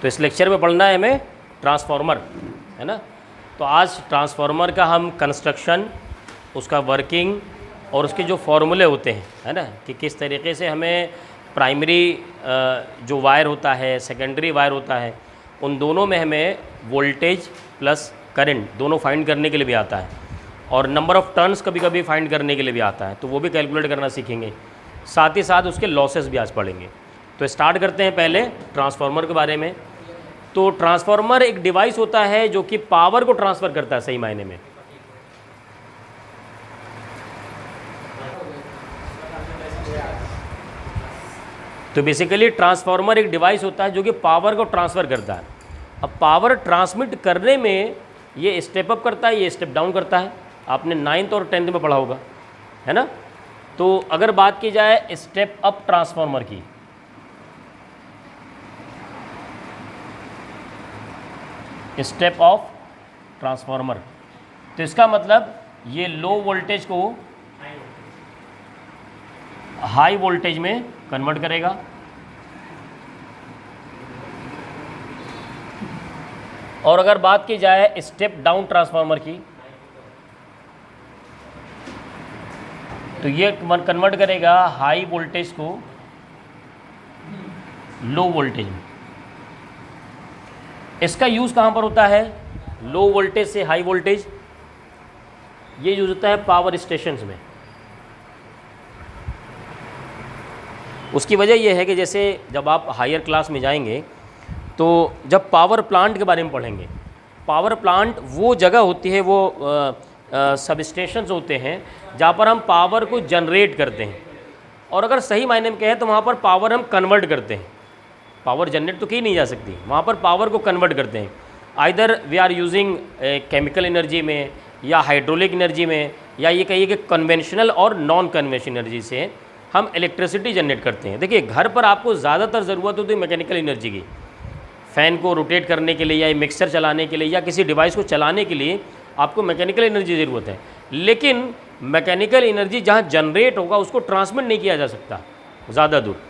तो इस लेक्चर में पढ़ना है हमें ट्रांसफार्मर, है ना। तो आज ट्रांसफार्मर का हम कंस्ट्रक्शन, उसका वर्किंग और उसके जो फॉर्मूले होते हैं, है ना, कि किस तरीके से हमें प्राइमरी जो वायर होता है, सेकेंडरी वायर होता है, उन दोनों में हमें वोल्टेज प्लस करंट दोनों फाइंड करने के लिए भी आता है, और नंबर ऑफ़ टर्न्स कभी कभी फाइंड करने के लिए भी आता है, तो वो भी कैलकुलेट करना सीखेंगे। साथ ही साथ उसके लॉसेस भी आज पढ़ेंगे। तो स्टार्ट करते हैं पहले ट्रांसफार्मर के बारे में। तो ट्रांसफार्मर एक डिवाइस होता है जो कि पावर को ट्रांसफ़र करता है सही मायने में। तो बेसिकली ट्रांसफार्मर एक डिवाइस होता है जो कि पावर को ट्रांसफ़र करता है। अब पावर ट्रांसमिट करने में ये स्टेप अप करता है, ये स्टेप डाउन करता है। आपने 9th और 10th में पढ़ा होगा, है ना। तो अगर बात की जाए स्टेप अप ट्रांसफार्मर की, स्टेप ऑफ ट्रांसफार्मर, तो इसका मतलब ये लो वोल्टेज को हाई वोल्टेज में कन्वर्ट करेगा, और अगर बात की जाए स्टेप डाउन ट्रांसफार्मर की, तो ये कन्वर्ट करेगा हाई वोल्टेज को लो वोल्टेज में। इसका यूज़ कहाँ पर होता है? लो वोल्टेज से हाई वोल्टेज, ये यूज़ होता है पावर स्टेशंस में। उसकी वजह यह है कि जैसे जब आप हायर क्लास में जाएंगे तो जब पावर प्लांट के बारे में पढ़ेंगे, पावर प्लांट वो जगह होती है, वो सब स्टेशंस होते हैं जहाँ पर हम पावर को जनरेट करते हैं, और अगर सही मायने में कहें तो वहाँ पर पावर हम कन्वर्ट करते हैं। पावर जनरेट तो की नहीं जा सकती, वहाँ पर पावर को कन्वर्ट करते हैं। Either we are using chemical energy में, या हाइड्रोलिक एनर्जी में, या ये कहिए कि कन्वेंशनल और नॉन कन्वेंशनल एनर्जी से हम इलेक्ट्रिसिटी जनरेट करते हैं। देखिए, घर पर आपको ज़्यादातर ज़रूरत होती है मैकेनिकल एनर्जी की, फ़ैन को रोटेट करने के लिए, या मिक्सर चलाने के लिए, या किसी डिवाइस को चलाने के लिए आपको मैकेनिकल एनर्जी ज़रूरत है। लेकिन मैकेनिकल एनर्जी जहाँ जनरेट होगा उसको ट्रांसमिट नहीं किया जा सकता ज़्यादा दूर।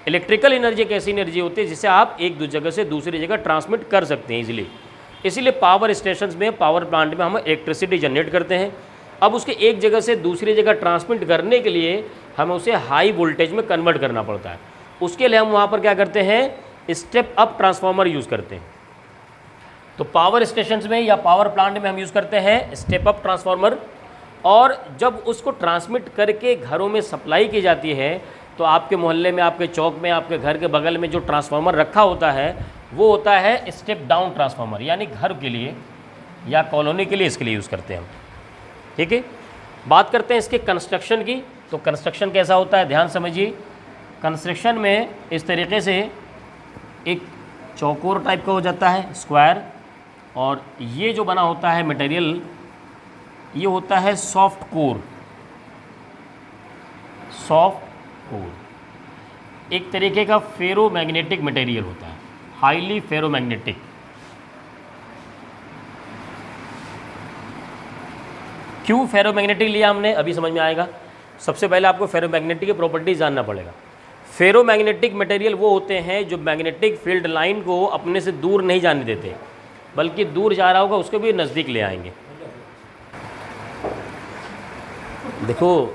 इलेक्ट्रिकल एनर्जी एक ऐसी एनर्जी होती है जिसे आप एक जगह से दूसरी जगह ट्रांसमिट कर सकते हैं इजीली। इसीलिए पावर स्टेशंस में, पावर प्लांट में हम इलेक्ट्रिसिटी जनरेट करते हैं। अब उसके एक जगह से दूसरी जगह ट्रांसमिट करने के लिए हमें उसे हाई वोल्टेज में कन्वर्ट करना पड़ता है। उसके लिए हम वहाँ पर क्या करते हैं? स्टेप अप ट्रांसफार्मर यूज़ करते हैं। तो पावर स्टेशंस में या पावर प्लांट में हम यूज़ करते हैं स्टेप अप ट्रांसफार्मर, और जब उसको ट्रांसमिट करके घरों में सप्लाई की जाती है तो आपके मोहल्ले में, आपके चौक में, आपके घर के बगल में जो ट्रांसफार्मर रखा होता है वो होता है स्टेप डाउन ट्रांसफार्मर, यानी घर के लिए या कॉलोनी के लिए इसके लिए यूज़ करते हैं हम। ठीक है, बात करते हैं इसके कंस्ट्रक्शन की। तो कंस्ट्रक्शन कैसा होता है, ध्यान समझिए। कंस्ट्रक्शन में इस तरीके से एक चौकोर टाइप का हो जाता है, स्क्वायर, और ये जो बना होता है मटेरियल, ये होता है सॉफ्ट कोर। सॉफ्ट कोर एक तरीके का फेरोमैग्नेटिक मटेरियल होता है, हाईली फेरोमैग्नेटिक। क्यों फेरोमैग्नेटिक लिया हमने, अभी समझ में आएगा। सबसे पहले आपको फेरोमैग्नेटिक की प्रॉपर्टीज जानना पड़ेगा। फेरोमैग्नेटिक मटेरियल वो होते हैं जो मैग्नेटिक फील्ड लाइन को अपने से दूर नहीं जाने देते, बल्कि दूर जा रहा होगा उसको भी नज़दीक ले आएंगे। देखो,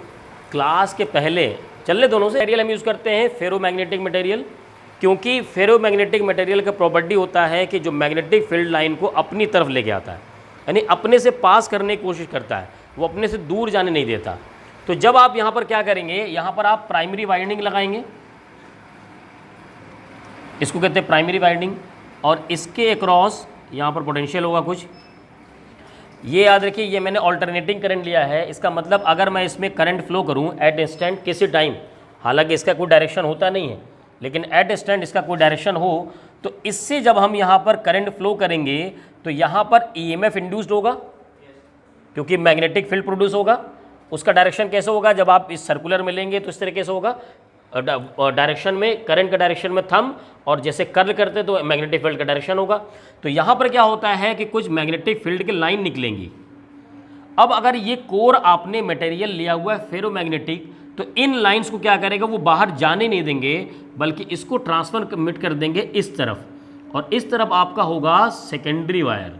क्लास के पहले चलने दोनों से मटेरियल हम यूज़ करते हैं फेरोमैग्नेटिक मटेरियल, क्योंकि फेरोमैग्नेटिक मटेरियल का प्रॉपर्टी होता है कि जो मैग्नेटिक फील्ड लाइन को अपनी तरफ लेके आता है, यानी अपने से पास करने की कोशिश करता है, वो अपने से दूर जाने नहीं देता। तो जब आप यहाँ पर क्या करेंगे, यहाँ पर आप प्राइमरी वाइंडिंग लगाएंगे, इसको कहते हैं प्राइमरी वाइंडिंग, और इसके अक्रॉस यहाँ पर पोटेंशियल होगा कुछ। ये याद रखिए, ये मैंने ऑल्टरनेटिंग करंट लिया है। इसका मतलब अगर मैं इसमें करंट फ्लो करूँ एट इंस्टेंट किसी टाइम, हालांकि इसका कोई डायरेक्शन होता नहीं है, लेकिन एट इंस्टेंट इसका कोई डायरेक्शन हो, तो इससे जब हम यहाँ पर करंट फ्लो करेंगे तो यहाँ पर ईएमएफ इंड्यूस्ड होगा, क्योंकि मैग्नेटिक फील्ड प्रोड्यूस होगा। उसका डायरेक्शन कैसे होगा, जब आप इस सर्कुलर में लेंगे तो इस तरीके से होगा, डायरेक्शन में, करंट का डायरेक्शन में थंब, और जैसे कर्ल करते तो मैग्नेटिक फील्ड का डायरेक्शन होगा। तो यहाँ पर क्या होता है कि कुछ मैग्नेटिक फील्ड की लाइन निकलेंगी। अब अगर ये कोर आपने मटेरियल लिया हुआ है फेरोमैग्नेटिक, तो इन लाइंस को क्या करेगा, वो बाहर जाने नहीं देंगे, बल्कि इसको ट्रांसफर कमिट कर देंगे इस तरफ, और इस तरफ आपका होगा सेकेंडरी वायर।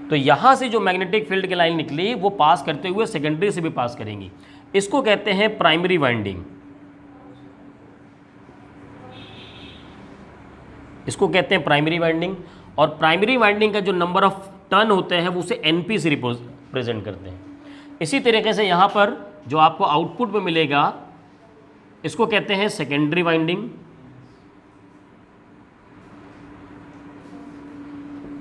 तो यहां से जो मैग्नेटिक फील्ड की लाइन निकली वो पास करते हुए सेकेंडरी से भी पास करेंगी। इसको कहते हैं प्राइमरी वाइंडिंग। इसको कहते हैं प्राइमरी वाइंडिंग। और प्राइमरी वाइंडिंग का जो नंबर ऑफ टर्न होते हैं वो उसे एनपी से रिप्रेजेंट करते हैं। इसी तरीके से यहाँ पर जो आपको आउटपुट में मिलेगा इसको कहते हैं सेकेंडरी वाइंडिंग।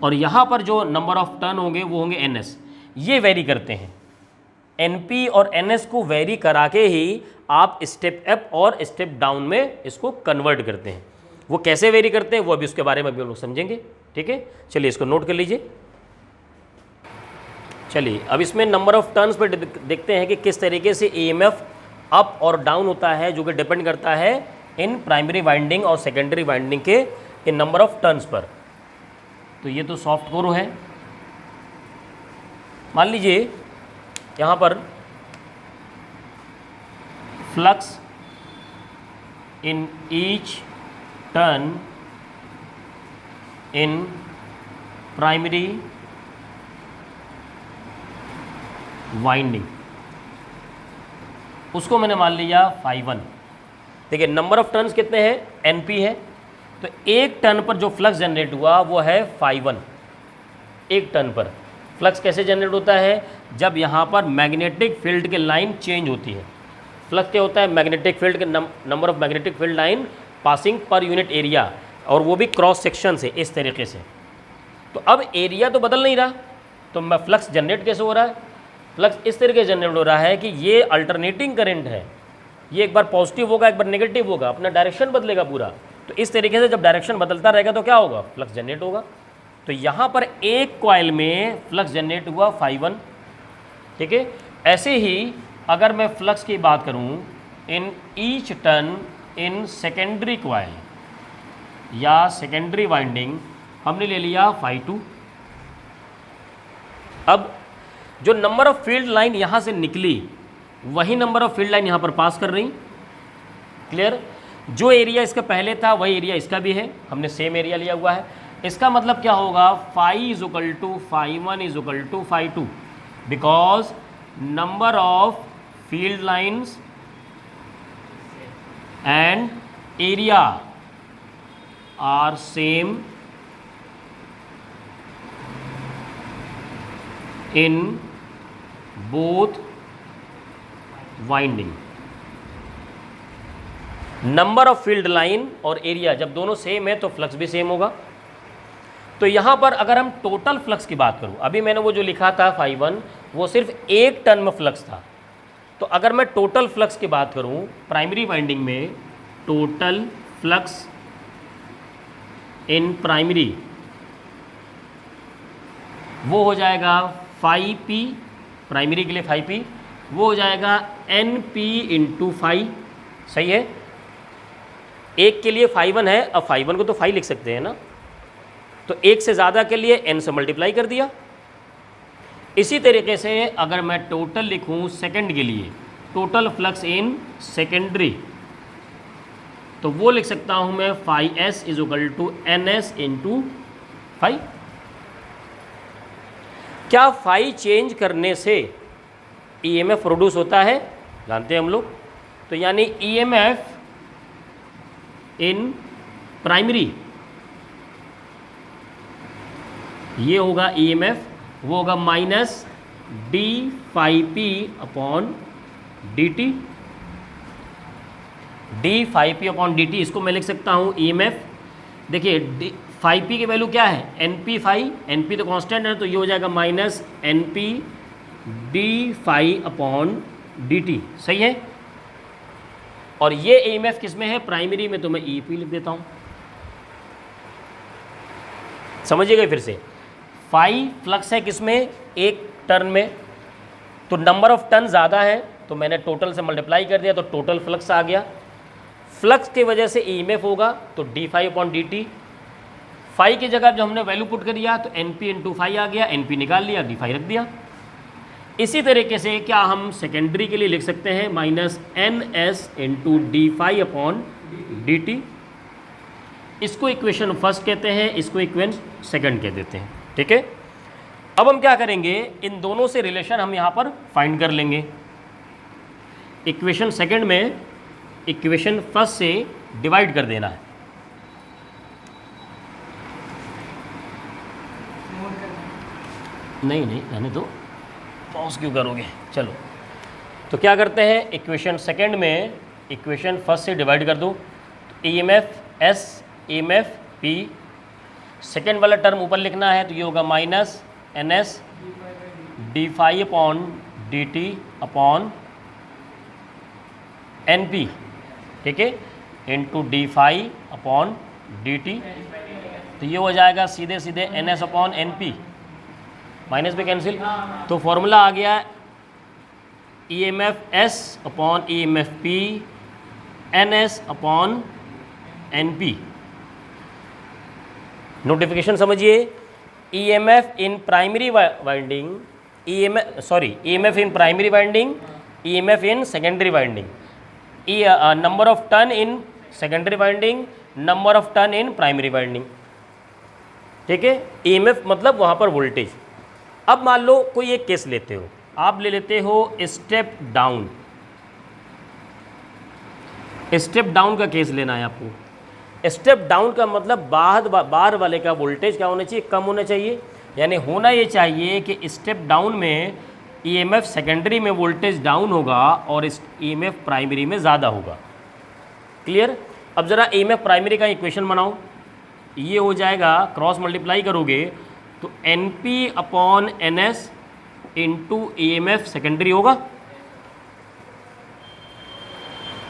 और यहाँ पर जो नंबर ऑफ टर्न होंगे वो होंगे एनएस। ये वेरी करते हैं, एनपी और एनएस को वेरी करा के ही आप स्टेप अप और स्टेप डाउन में इसको कन्वर्ट करते हैं। वो कैसे वेरी करते हैं वो अभी उसके बारे में भी हम लोग समझेंगे। ठीक है, चलिए इसको नोट कर लीजिए। चलिए अब इसमें नंबर ऑफ टर्न्स पर देखते हैं कि किस तरीके से ईएमएफ अप और डाउन होता है, जो कि डिपेंड करता है इन प्राइमरी वाइंडिंग और सेकेंडरी वाइंडिंग के इन नंबर ऑफ टर्न्स पर। तो ये तो सॉफ्ट कोर है। मान लीजिए यहाँ पर flux in each turn in primary winding, उसको मैंने मान लिया φ1। देखिए नंबर ऑफ टर्न्स कितने हैं, NP है। तो एक टर्न पर जो फ्लक्स जनरेट हुआ वो है φ1। एक टर्न पर फ्लक्स कैसे जनरेट होता है, जब यहाँ पर मैग्नेटिक फील्ड की लाइन चेंज होती है। फ्लक्स क्या होता है, मैग्नेटिक फील्ड के number of magnetic field line passing per unit area, और वो भी क्रॉस सेक्शन से इस तरीके से। तो अब एरिया तो बदल नहीं रहा, तो मैं फ्लक्स जनरेट कैसे हो रहा है, फ्लक्स इस तरीके से जनरेट हो रहा है कि ये अल्टरनेटिंग करंट है। ये एक बार पॉजिटिव होगा, एक बार नेगेटिव होगा, अपना डायरेक्शन बदलेगा पूरा। तो इस तरीके से जब डायरेक्शन बदलता रहेगा तो क्या होगा, फ्लक्स जनरेट होगा। तो यहाँ पर एक कॉइल में फ्लक्स जनरेट हुआ φ1। ठीक है, ऐसे ही अगर मैं फ्लक्स की बात करूँ in each turn in secondary coil या सेकेंडरी वाइंडिंग, हमने ले लिया φ2। अब जो नंबर ऑफ फील्ड लाइन यहाँ से निकली वही नंबर ऑफ फील्ड लाइन यहाँ पर पास कर रही। क्लियर, जो एरिया इसका पहले था वही एरिया इसका भी है, हमने सेम एरिया लिया हुआ है। इसका मतलब क्या होगा, φ is equal to φ1 is equal to φ2, because number of field lines and area are same in both winding. Number of field line और एरिया जब दोनों सेम है तो फ्लक्स भी सेम होगा। तो यहां पर अगर हम टोटल फ्लक्स की बात करूं, अभी मैंने वो जो लिखा था φ1 वो सिर्फ एक टर्न में फ्लक्स था। तो अगर मैं टोटल फ्लक्स की बात करूं प्राइमरी वाइंडिंग में, टोटल फ्लक्स इन प्राइमरी वो हो जाएगा φp, प्राइमरी के लिए φp वो हो जाएगा NP इंटू फाई। सही है, एक के लिए φ1 है, अब φ1 को तो फाई लिख सकते हैं ना, तो एक से ज़्यादा के लिए n से मल्टीप्लाई कर दिया। इसी तरीके से अगर मैं टोटल लिखूं सेकंड के लिए, टोटल फ्लक्स इन सेकेंडरी, तो वो लिख सकता हूं मैं φs is equal to NS into phi. क्या फाई चेंज करने से EMF प्रोड्यूस होता है, जानते हैं हम लोग। तो यानी EMF इन प्राइमरी ये होगा EMF, वो होगा minus d∅p upon dt। d∅p upon dt इसको मैं लिख सकता हूँ EMF। देखिए ∅p की वैल्यू क्या है, NP फाई, NP तो कांस्टेंट है, तो ये हो जाएगा minus NP d∅ upon dt। सही है, और ये EMF किस में है, प्राइमरी में, तो मैं EP लिख देता हूँ। समझिएगा फिर से, फाई फ्लक्स है किस में, एक टर्न में, तो नंबर ऑफ टर्न ज़्यादा है तो मैंने टोटल से मल्टीप्लाई कर दिया तो टोटल फ्लक्स आ गया। फ्लक्स की वजह से EMF होगा तो d∅ अपॉन dt। फाई की जगह जो हमने वैल्यू पुट कर दिया तो NP इंटू फाई आ गया, NP निकाल लिया, d∅ रख दिया। इसी तरीके से क्या हम सेकेंडरी के लिए लिख सकते हैं, minus NS into d∅ upon dt। इसको इक्वेशन फर्स्ट कहते हैं, इसको इक्वेशन सेकंड कह देते हैं। ठीक है, अब हम क्या करेंगे, इन दोनों से रिलेशन हम यहाँ पर फाइंड कर लेंगे। इक्वेशन सेकंड में इक्वेशन फर्स्ट से डिवाइड कर देना है। नहीं रहने दो, पॉज क्यों करोगे। चलो, तो क्या करते हैं, इक्वेशन सेकंड में इक्वेशन फर्स्ट से डिवाइड कर दो। तो EMF S EMF P, second वाला टर्म ऊपर लिखना है, तो ये होगा minus NS d∅ upon dt upon NP, ठीक है, इंटू d∅ अपॉन dt। तो ये हो जाएगा सीधे सीधे NS अपॉन NP, माइनस पे कैंसिल। तो फॉर्मूला आ गया EMF S upon EMF P NS upon NP। Notification समझिए, EMF in primary winding, EMF in primary winding, EMF in secondary winding, number of turn in secondary winding, number of turn in primary winding. ठीक है, EMF मतलब वहाँ पर voltage. अब मान लो कोई एक केस लेते हो, आप ले लेते हो स्टेप डाउन। स्टेप डाउन का केस लेना है आपको। स्टेप डाउन का मतलब बार वाले का वोल्टेज क्या होना चाहिए, कम होना चाहिए। यानी होना ये चाहिए कि स्टेप डाउन में EMF सेकेंडरी में वोल्टेज डाउन होगा और EMF प्राइमरी में ज़्यादा होगा। क्लियर। अब ज़रा EMF प्राइमरी का इक्वेशन बनाओ, ये हो जाएगा, क्रॉस मल्टीप्लाई करोगे तो NP upon NS into EMF secondary होगा।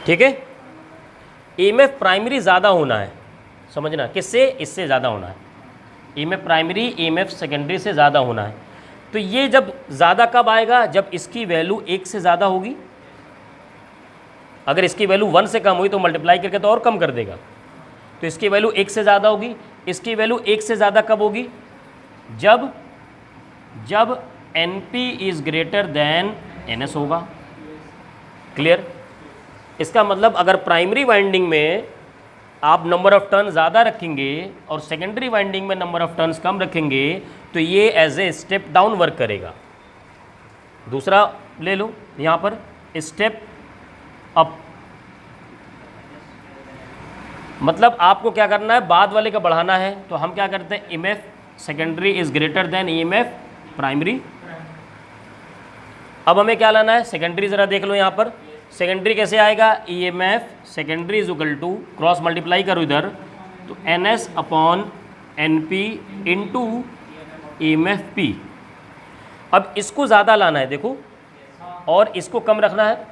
ठीक है, EMF प्राइमरी ज़्यादा होना है, समझना, किससे, इससे ज़्यादा होना है। EMF प्राइमरी EMF सेकेंडरी से ज़्यादा होना है। तो ये जब ज़्यादा कब आएगा, जब इसकी वैल्यू 1 से ज़्यादा होगी। अगर इसकी वैल्यू 1 से कम हुई तो मल्टीप्लाई करके तो और कम कर देगा। तो इसकी वैल्यू 1 से ज़्यादा होगी। इसकी वैल्यू 1 से ज़्यादा कब होगी, जब NP is greater than NS होगा। क्लियर। इसका मतलब अगर प्राइमरी वाइंडिंग में आप नंबर ऑफ टर्न ज़्यादा रखेंगे और सेकेंडरी वाइंडिंग में नंबर ऑफ टर्न्स कम रखेंगे तो ये as a step down work करेगा। दूसरा ले लो, यहाँ पर स्टेप अप, मतलब आपको क्या करना है, बाद वाले का बढ़ाना है। तो हम क्या करते हैं, EMF secondary is greater than EMF primary. अब हमें क्या लाना है, सेकेंडरी। ज़रा देख लो यहाँ पर सेकेंडरी कैसे आएगा, EMF secondary is equal to, cross multiply करो इधर, तो NS upon NP into EMF P। अब इसको ज़्यादा लाना है, देखो, और इसको कम रखना है।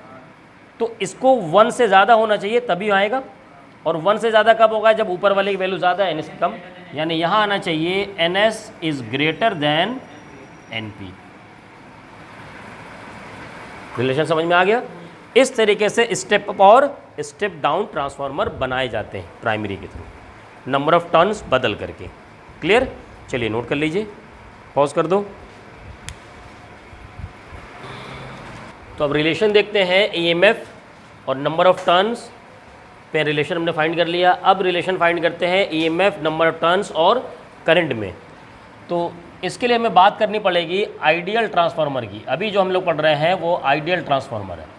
तो इसको 1 से ज़्यादा होना चाहिए तभी आएगा, और 1 से ज़्यादा कब होगा, जब ऊपर वाले की वैल्यू ज़्यादा है, NS कम। यानी यहाँ आना चाहिए NS is greater than NP। Relation समझ में आ गया। इस तरीके से स्टेप अप और स्टेप डाउन ट्रांसफार्मर बनाए जाते हैं प्राइमरी के थ्रू, नंबर ऑफ टर्न्स बदल करके। क्लियर। चलिए नोट कर लीजिए, पॉज कर दो। तो अब रिलेशन देखते हैं, EMF और नंबर ऑफ टर्न्स पे रिलेशन हमने फाइंड कर लिया। अब रिलेशन फाइंड करते हैं EMF, नंबर ऑफ टर्न्स और करंट में। तो इसके लिए हमें बात करनी पड़ेगी आइडियल ट्रांसफार्मर की। अभी जो हम लोग पढ़ रहे हैं वो आइडियल ट्रांसफार्मर है।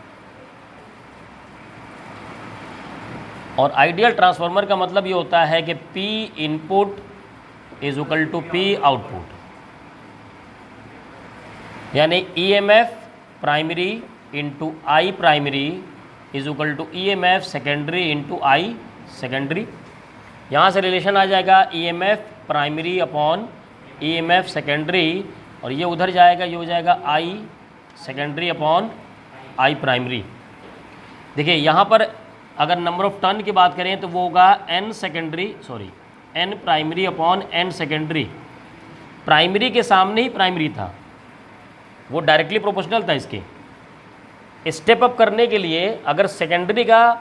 और आइडियल ट्रांसफार्मर का मतलब ये होता है कि P input is equal to P output, यानी EMF primary into I primary is equal to EMF secondary into I secondary. यहाँ से रिलेशन आ जाएगा EMF primary upon EMF secondary, और ये उधर जाएगा, ये हो जाएगा I secondary upon I primary. देखिए यहाँ पर अगर नंबर ऑफ टर्न की बात करें तो वो होगा N primary upon N secondary. Primary के सामने ही प्राइमरी था, वो डायरेक्टली प्रोपोर्शनल था इसके। स्टेप अप करने के लिए अगर सेकेंडरी का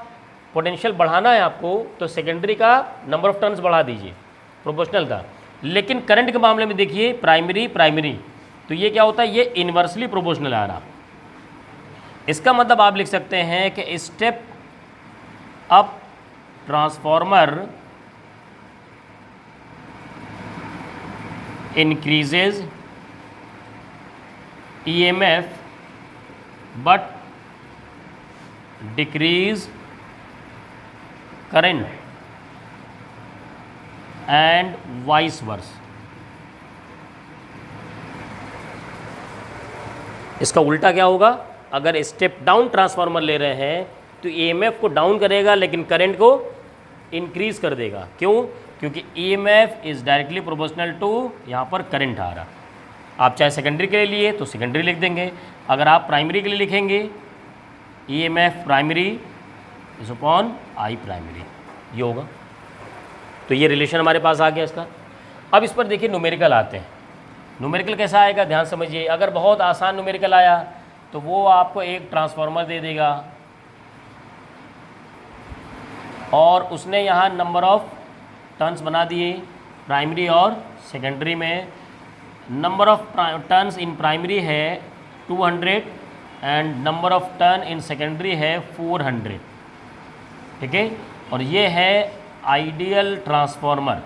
पोटेंशियल बढ़ाना है आपको तो सेकेंडरी का नंबर ऑफ टर्न्स बढ़ा दीजिए, प्रोपोर्शनल था। लेकिन करंट के मामले में देखिए प्राइमरी, तो ये क्या होता है, ये इन्वर्सली प्रोपोर्शनल आ रहा। इसका मतलब आप लिख सकते हैं कि step up transformer increases EMF but decrease current and vice versa। इसका उल्टा क्या होगा, अगर स्टेप डाउन ट्रांसफार्मर ले रहे हैं तो EMF को डाउन करेगा लेकिन करंट को इंक्रीज कर देगा। क्यों? क्योंकि EMF is directly proportional to यहाँ पर करंट आ रहा। आप चाहे सेकेंडरी के लिए लिए तो सेकेंडरी लिख देंगे, अगर आप प्राइमरी के लिए लिखेंगे EMF primary is upon I primary, ये होगा। तो ये रिलेशन हमारे पास आ गया इसका। अब इस पर देखिए न्यूमेरिकल आते हैं। न्यूमेरिकल कैसा आएगा, ध्यान समझिए। अगर बहुत आसान न्यूमेरिकल आया तो वो आपको एक ट्रांसफार्मर दे देगा और उसने यहाँ नंबर ऑफ टर्न्स बना दिए प्राइमरी और सेकेंडरी में। Number of turns in primary है 200 and number of turn in secondary है 400, ठीक है। और ये है आइडियल ट्रांसफार्मर।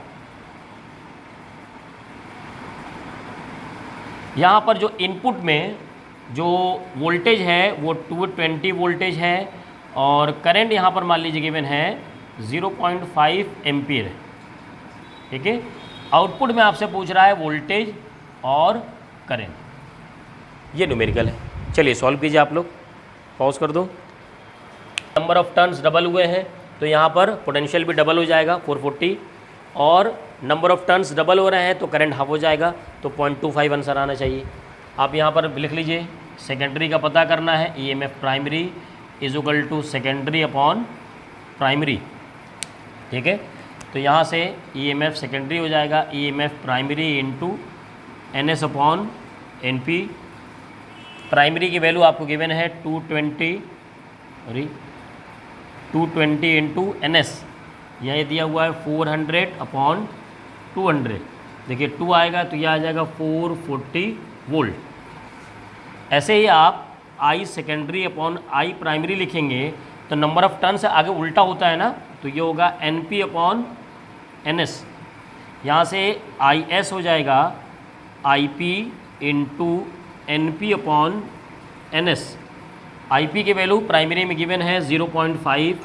यहाँ पर जो इनपुट में जो वोल्टेज है वो 220 वोल्टेज है और करंट यहाँ पर मान लीजिए गिवन है 0.5 एम्पीयर, ठीक है। आउटपुट में आपसे पूछ रहा है वोल्टेज और करंट। ये न्यूमेरिकल है। चलिए सॉल्व कीजिए आप लोग, पॉज कर दो। नंबर ऑफ टर्न्स डबल हुए हैं तो यहाँ पर पोटेंशियल भी डबल हो जाएगा 440, और नंबर ऑफ टर्न्स डबल हो रहे हैं तो करंट हाफ हो जाएगा, तो 0.25 आंसर आना चाहिए। आप यहाँ पर लिख लीजिए, सेकेंडरी का पता करना है, EMF primary is equal to secondary upon primary, ठीक है। तो यहाँ से EMF सेकेंडरी हो जाएगा EMF primary into NS upon NP। Primary की वैल्यू आपको गिवन है 220 इंटू NS, यह दिया हुआ है 400 अपॉन 200। देखिए 2 आएगा तो यह आ जाएगा 440 वोल्ट। ऐसे ही आप I secondary upon I primary लिखेंगे तो नंबर ऑफ टर्न से आगे उल्टा होता है ना, तो ये होगा NP अपॉन NS। यहाँ से IS हो जाएगा IP into NP upon NS। IP की वैल्यू प्राइमरी में गिवन है 0.5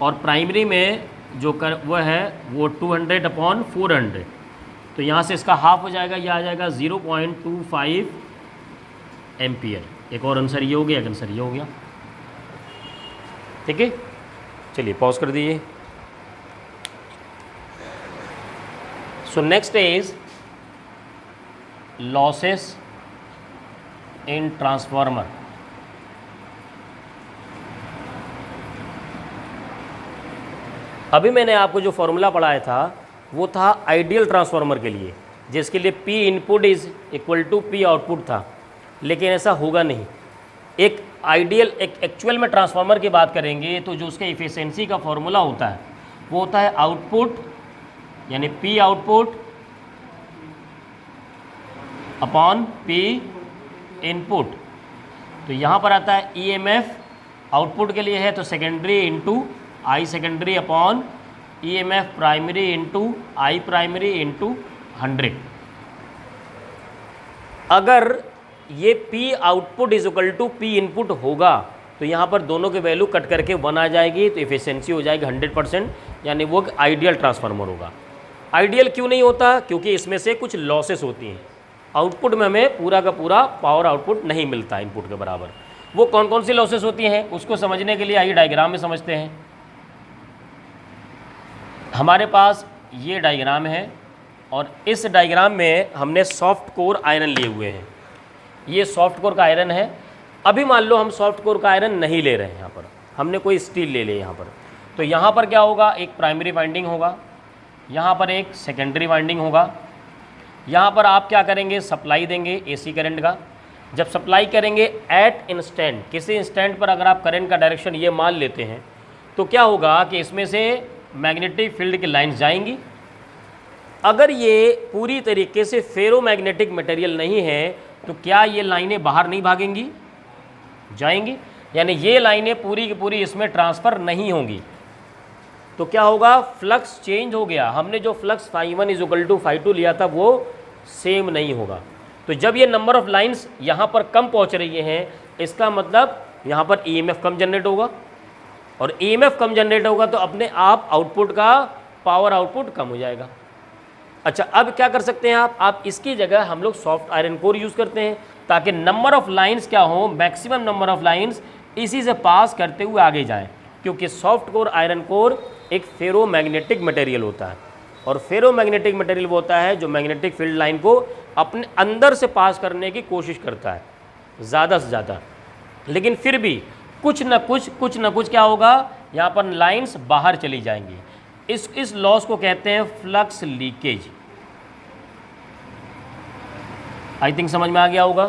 और प्राइमरी में जो वह है वो 200 अपॉन 400, तो यहाँ से इसका हाफ हो जाएगा, यह आ जाएगा 0.25 एम्पियर। एक और आंसर ये हो गया, एक आंसर ये हो गया, ठीक है। चलिए पॉज कर दीजिए। So next is losses in transformer. अभी मैंने आपको जो फॉर्मूला पढ़ाया था वो था आइडियल ट्रांसफार्मर के लिए, जिसके लिए P input is equal to P output था, लेकिन ऐसा होगा नहीं। एक आइडियल, एक एक्चुअल में ट्रांसफार्मर की बात करेंगे तो जो उसके इफ़िशिएंसी का फॉर्मूला होता है वो होता है आउटपुट, यानी P output upon P input. तो यहाँ पर आता है EMF आउटपुट के लिए है तो secondary into I secondary upon EMF primary into I primary into 100। अगर ये P output is equal to P input होगा तो यहाँ पर दोनों के वैल्यू कट करके 1 आ जाएगी, तो इफिशिएंसी हो जाएगी 100%, यानी वो आइडियल ट्रांसफार्मर होगा। आइडियल क्यों नहीं होता? क्योंकि इसमें से कुछ लॉसेस होती हैं। आउटपुट में हमें पूरा का पूरा पावर आउटपुट नहीं मिलता इनपुट के बराबर। वो कौन कौन सी लॉसेस होती हैं उसको समझने के लिए आइए डायग्राम में समझते हैं। हमारे पास ये डायग्राम है और इस डायग्राम में हमने सॉफ्ट कोर आयरन लिए हुए हैं। ये सॉफ्ट कोर का आयरन है। अभी मान लो हम सॉफ्ट कोर का आयरन नहीं ले रहे हैं, यहाँ पर हमने कोई स्टील ले लिया यहाँ पर। तो यहाँ पर क्या होगा, एक प्राइमरी वाइंडिंग होगा, यहाँ पर एक सेकेंडरी वाइंडिंग होगा। यहाँ पर आप क्या करेंगे, सप्लाई देंगे एसी करंट का। जब सप्लाई करेंगे एट इंस्टेंट, किसी इंस्टेंट पर अगर आप करंट का डायरेक्शन ये मान लेते हैं तो क्या होगा कि इसमें से मैग्नेटिक फील्ड की लाइंस जाएंगी। अगर ये पूरी तरीके से फेरोमैग्नेटिक मटेरियल नहीं है तो क्या ये लाइनें बाहर नहीं भागेंगी, जाएंगी, यानी ये लाइनें पूरी की पूरी इसमें ट्रांसफ़र नहीं होंगी। तो क्या होगा, फ्लक्स चेंज हो गया। हमने जो फ्लक्स φ1 = φ2 लिया था वो सेम नहीं होगा। तो जब ये नंबर ऑफ लाइंस यहाँ पर कम पहुँच रही हैं, इसका मतलब यहाँ पर ईएमएफ कम जनरेट होगा, और ईएमएफ कम जनरेट होगा तो अपने आप आउटपुट का पावर आउटपुट कम हो जाएगा। अच्छा, अब क्या कर सकते हैं आप इसकी जगह हम लोग सॉफ्ट आयरन कोर यूज़ करते हैं, ताकि नंबर ऑफ लाइंस क्या हो, मैक्सिमम नंबर ऑफ लाइंस इसी से पास करते हुए आगे जाएं, क्योंकि सॉफ्ट कोर आयरन कोर एक फेरोमैग्नेटिक मटेरियल होता है, और फेरोमैग्नेटिक मटेरियल वो होता है जो मैग्नेटिक फील्ड लाइन को अपने अंदर से पास करने की कोशिश करता है ज़्यादा से ज़्यादा, लेकिन फिर भी कुछ न कुछ क्या होगा, यहाँ पर लाइंस बाहर चली जाएंगी। इस लॉस को कहते हैं फ्लक्स लीकेज। आई थिंक समझ में आ गया होगा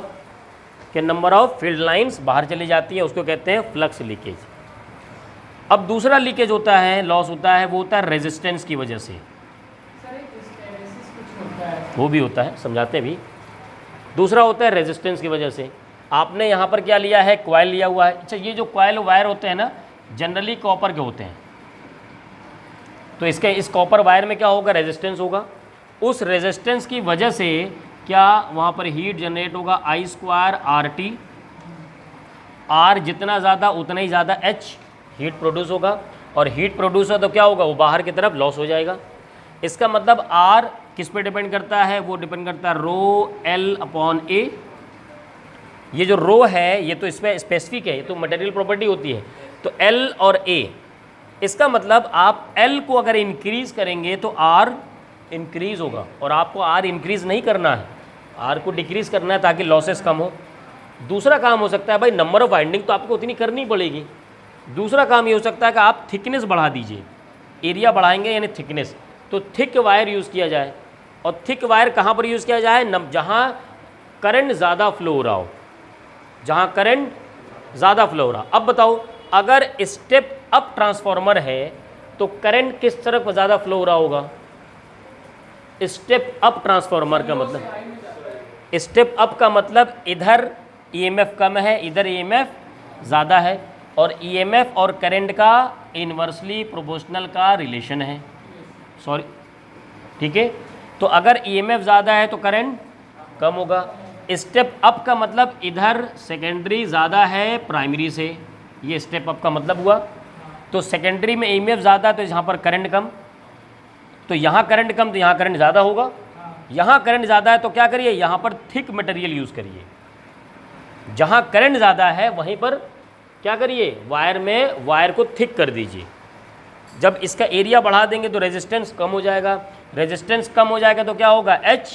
कि नंबर ऑफ फील्ड लाइंस बाहर चली जाती है, उसको कहते हैं फ्लक्स लीकेज। अब दूसरा लीकेज होता है, लॉस होता है, वो होता है रेजिस्टेंस की वजह से। वो भी होता है, समझाते हैं भी। दूसरा होता है रेजिस्टेंस की वजह से। आपने यहाँ पर क्या लिया है, कॉइल लिया हुआ है। अच्छा, ये जो कॉइल वायर होते हैं ना, जनरली कॉपर के होते हैं, तो इस कॉपर वायर में क्या होगा, रेजिस्टेंस होगा। उस रेजिस्टेंस की वजह से क्या वहाँ पर हीट जनरेट होगा, I² RT। R जितना ज़्यादा उतना ही ज़्यादा H हीट प्रोड्यूस होगा, और हीट प्रोड्यूस हो तो क्या होगा, वो बाहर की तरफ लॉस हो जाएगा। इसका मतलब R किस पे डिपेंड करता है, वो डिपेंड करता है ρL/A। ये जो रो है ये तो इसमें स्पेसिफिक है, ये तो मटेरियल प्रॉपर्टी होती है। तो L और A, इसका मतलब आप L को अगर इंक्रीज़ करेंगे तो R इंक्रीज़ होगा, और आपको R इंक्रीज़ नहीं करना है, R को डिक्रीज़ करना है ताकि लॉसेस कम हो। दूसरा काम हो सकता है भाई, नंबर ऑफ वाइंडिंग तो आपको उतनी करनी पड़ेगी। दूसरा काम ये हो सकता है कि आप थिकनेस बढ़ा दीजिए, एरिया बढ़ाएंगे यानी थिकनेस, तो थिक वायर यूज़ किया जाए। और थिक वायर कहाँ पर यूज़ किया जाए, जहाँ करंट ज़्यादा फ्लो हो रहा हो, जहाँ करंट ज़्यादा फ्लो हो रहा। अब बताओ, अगर स्टेप अप ट्रांसफार्मर है तो करंट किस तरफ ज़्यादा फ्लो हो रहा होगा, स्टेप अप ट्रांसफार्मर का मतलब, स्टेप अप का मतलब इधर ईएमएफ कम है, इधर ईएमएफ ज़्यादा है, और ईएमएफ और करंट का इन्वर्सली प्रोपोर्शनल का रिलेशन है। सॉरी, ठीक है। तो अगर ईएमएफ ज़्यादा है तो करंट कम होगा। स्टेप अप का मतलब इधर सेकेंडरी ज़्यादा है प्राइमरी से, ये स्टेप अप का मतलब हुआ। तो सेकेंडरी में ईएमएफ ज़्यादा, तो यहाँ पर करंट कम, तो यहाँ करंट कम तो यहाँ करंट ज़्यादा होगा। यहाँ करंट ज़्यादा है तो क्या करिए, यहाँ पर थिक मटेरियल यूज़ करिए। जहाँ करंट ज़्यादा है वहीं पर क्या करिए, वायर को थिक कर दीजिए। जब इसका एरिया बढ़ा देंगे तो रेजिस्टेंस कम हो जाएगा, रेजिस्टेंस कम हो जाएगा तो क्या होगा, H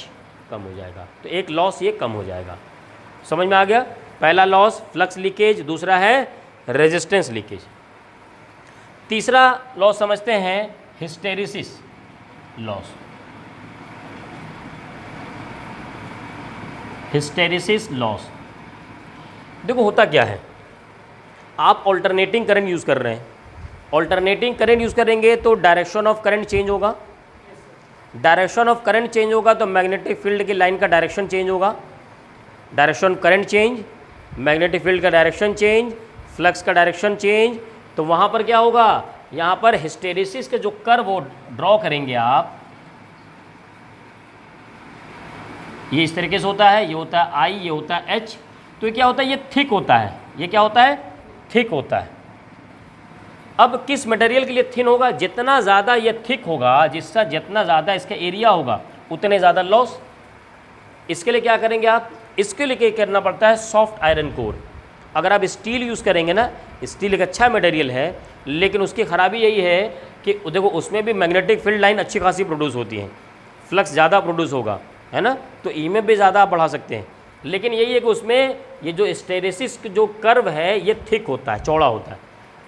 कम हो जाएगा, तो एक लॉस ये कम हो जाएगा। समझ में आ गया। पहला लॉस फ्लक्स लीकेज, दूसरा है रेजिस्टेंस लीकेज। तीसरा लॉस समझते हैं हिस्टेरिसिस लॉस। हिस्टेरिसिस लॉस, देखो होता क्या है, आप ऑल्टरनेटिंग करंट यूज़ कर रहे हैं, ऑल्टरनेटिंग करंट यूज़ करेंगे तो डायरेक्शन ऑफ करंट चेंज होगा, डायरेक्शन ऑफ करंट चेंज होगा तो मैग्नेटिक फील्ड की लाइन का डायरेक्शन चेंज होगा, direction current change, magnetic field का डायरेक्शन चेंज, फ्लक्स का डायरेक्शन चेंज। तो वहाँ पर क्या होगा, यहाँ पर हिस्टेरिसिस के जो कर्व वो ड्रॉ करेंगे आप, ये इस तरीके से होता है, ये होता है I, ये होता है H। तो ये क्या होता है, ये थिक होता है, ये क्या होता है, थिक होता है। अब किस मटेरियल के लिए थिन होगा, जितना ज़्यादा ये थिक होगा, जिसका जितना ज़्यादा इसका एरिया होगा उतने ज़्यादा लॉस। इसके लिए क्या करेंगे आप, इसके लिए क्या करना पड़ता है, सॉफ्ट आयरन कोर। अगर आप स्टील यूज़ करेंगे ना, स्टील एक अच्छा मटेरियल है, लेकिन उसकी ख़राबी यही है कि देखो उसमें भी मैग्नेटिक फील्ड लाइन अच्छी खासी प्रोड्यूस होती है, फ्लक्स ज़्यादा प्रोड्यूस होगा, है ना, तो ईएमएफ भी ज़्यादा आप बढ़ा सकते हैं। लेकिन यही है कि उसमें ये जो हिस्टेरिसिस जो कर्व है ये थिक होता है, चौड़ा होता है।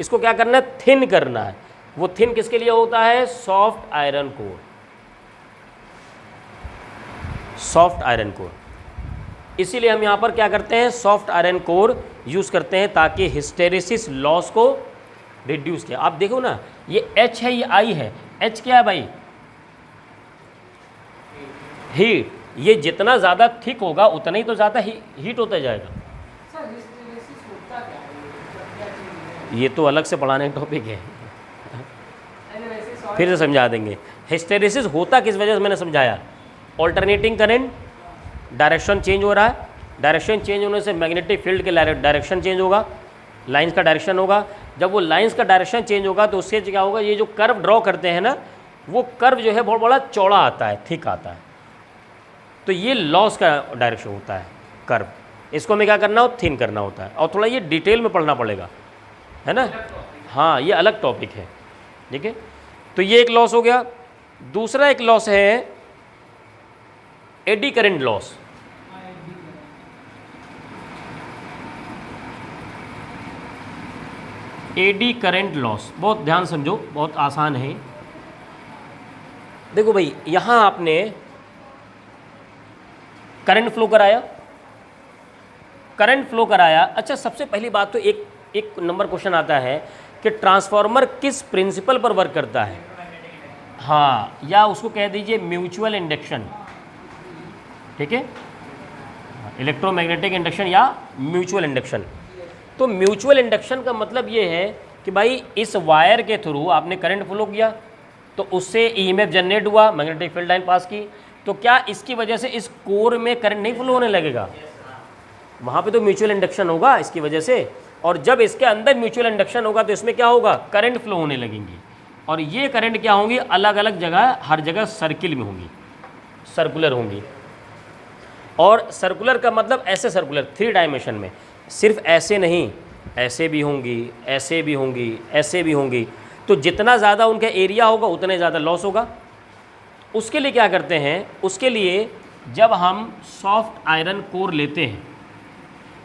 इसको क्या करना है, थिन करना है। वो थिन किसके लिए होता है, soft iron core, soft iron core. इसीलिए हम यहाँ पर क्या करते हैं, सॉफ्ट आयरन कोर यूज़ करते हैं ताकि हिस्टेरिसिस लॉस को रिड्यूस किया। आप देखो ना, ये H है, ये I है। H क्या है भाई, हीट। ये जितना ज़्यादा थिक होगा उतना ही तो ज़्यादा हीट होता जाएगा। ये तो अलग से पढ़ाने का टॉपिक है, फिर से समझा देंगे। हिस्टेरिसिस होता किस वजह से मैंने समझाया, ऑल्टरनेटिंग करंट डायरेक्शन चेंज हो रहा है, डायरेक्शन चेंज होने से मैग्नेटिक फील्ड के डायरेक्शन चेंज होगा, लाइंस का डायरेक्शन होगा। जब वो लाइंस का डायरेक्शन चेंज होगा तो उससे क्या होगा, ये जो कर्व ड्रॉ करते हैं ना, वो कर्व जो है बहुत बड़ा चौड़ा आता है, थिक आता है। तो ये लॉस का डायरेक्शन होता है कर्व, इसको हमें क्या करना हो, थिन करना होता है। और थोड़ा ये डिटेल में पढ़ना पड़ेगा, है ना। हाँ, ये अलग टॉपिक है, ठीक है। तो ये एक लॉस हो गया। दूसरा एक लॉस है eddy current loss. Eddy current loss बहुत ध्यान समझो, बहुत आसान है। देखो भाई, यहां आपने करंट फ्लो कराया, करंट फ्लो कराया। अच्छा, सबसे पहली बात तो एक नंबर क्वेश्चन आता है कि ट्रांसफार्मर किस प्रिंसिपल पर वर्क करता है। हाँ, या उसको कह दीजिए म्यूचुअल इंडक्शन, ठीक है, इलेक्ट्रोमैग्नेटिक इंडक्शन या म्यूचुअल इंडक्शन। तो म्यूचुअल इंडक्शन का मतलब ये है कि भाई इस वायर के थ्रू आपने करंट फ्लो किया तो उससे ईएमएफ जनरेट हुआ, मैग्नेटिक फील्ड लाइन पास की, तो क्या इसकी वजह से इस कोर में करंट नहीं फ्लो होने लगेगा? वहाँ पे तो म्यूचुअल इंडक्शन होगा इसकी वजह से। और जब इसके अंदर म्यूचुअल इंडक्शन होगा तो इसमें क्या होगा, करंट फ्लो होने लगेंगी। और ये करंट क्या होंगी, अलग अलग जगह, हर जगह सर्किल में होंगी, सर्कुलर होंगी। और सर्कुलर का मतलब ऐसे सर्कुलर 3 डायमेंशन में, सिर्फ ऐसे नहीं, ऐसे भी होंगी, ऐसे भी होंगी, ऐसे भी होंगी। तो जितना ज़्यादा उनका एरिया होगा उतने ज़्यादा लॉस होगा। उसके लिए क्या करते हैं, उसके लिए जब हम सॉफ्ट आयरन कोर लेते हैं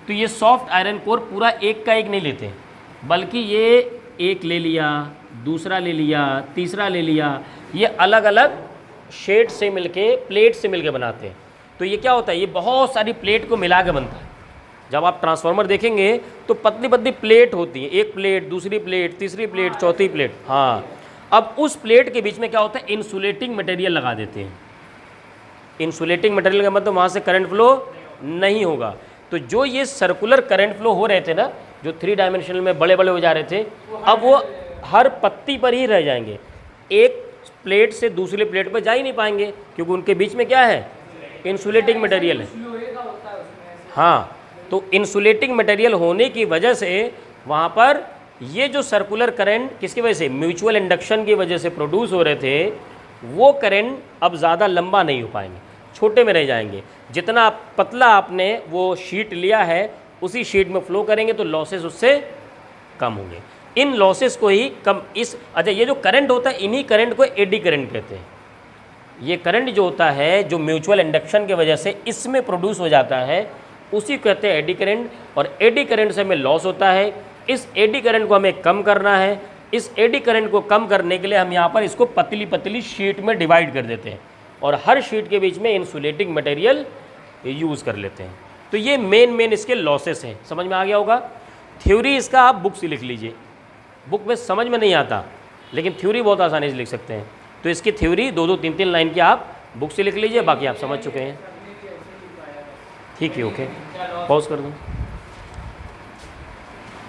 तो ये सॉफ्ट आयरन कोर पूरा एक का एक नहीं लेते हैं, बल्कि ये एक ले लिया, दूसरा ले लिया, तीसरा ले लिया, ये अलग अलग शेड से मिलके, प्लेट से मिलके बनाते हैं। तो ये क्या होता है, ये बहुत सारी प्लेट को मिला के बनता है। जब आप ट्रांसफार्मर देखेंगे तो पतली पतली प्लेट होती है, एक प्लेट, दूसरी प्लेट, तीसरी प्लेट, चौथी प्लेट। हाँ, अब उस प्लेट के बीच में क्या होता है, इंसुलेटिंग मटेरियल लगा देते हैं। इंसुलेटिंग मटेरियल का मतलब वहाँ से करंट फ्लो नहीं होगा। तो जो ये सर्कुलर करंट फ्लो हो रहे थे ना, जो 3 डायमेंशनल में बड़े बड़े हो जा रहे थे, अब वो हर पत्ती पर ही रह जाएंगे, एक प्लेट से दूसरी प्लेट पर जा ही नहीं पाएंगे, क्योंकि उनके बीच में क्या है, इंसुलेटिंग मटेरियल है। हाँ, तो इंसुलेटिंग मटेरियल होने की वजह से वहाँ पर ये जो सर्कुलर करंट किसकी वजह से, म्यूचुअल इंडक्शन की वजह से प्रोड्यूस हो रहे थे, वो करंट अब ज़्यादा लंबा नहीं हो पाएंगे, छोटे में रह जाएंगे। जितना पतला आपने वो शीट लिया है उसी शीट में फ्लो करेंगे तो लॉसेस उससे कम होंगे। इन लॉसेस को ही कम अच्छा, ये जो करंट होता है, इन्हीं करंट को एडी करंट कहते हैं। ये करंट जो होता है, जो म्यूचुअल इंडक्शन की वजह से इसमें प्रोड्यूस हो जाता है, उसी को कहते हैं एडी करंट। और एडी करंट से हमें लॉस होता है। इस एडी करंट को हमें कम करना है। इस एडी करंट को कम करने के लिए हम यहाँ पर इसको पतली पतली शीट में डिवाइड कर देते हैं और हर शीट के बीच में इंसुलेटिंग मटेरियल यूज़ कर लेते हैं। तो ये मेन इसके लॉसेस हैं। समझ में आ गया होगा। थ्योरी इसका आप बुक से लिख लीजिए, बुक में समझ में नहीं आता, लेकिन थ्योरी बहुत आसानी से लिख सकते हैं। तो इसकी थ्योरी 2-2, 3-3 लाइन की आप बुक से लिख लीजिए, बाकी आप समझ चुके हैं। ठीक है, ओके, पॉज कर दूँ।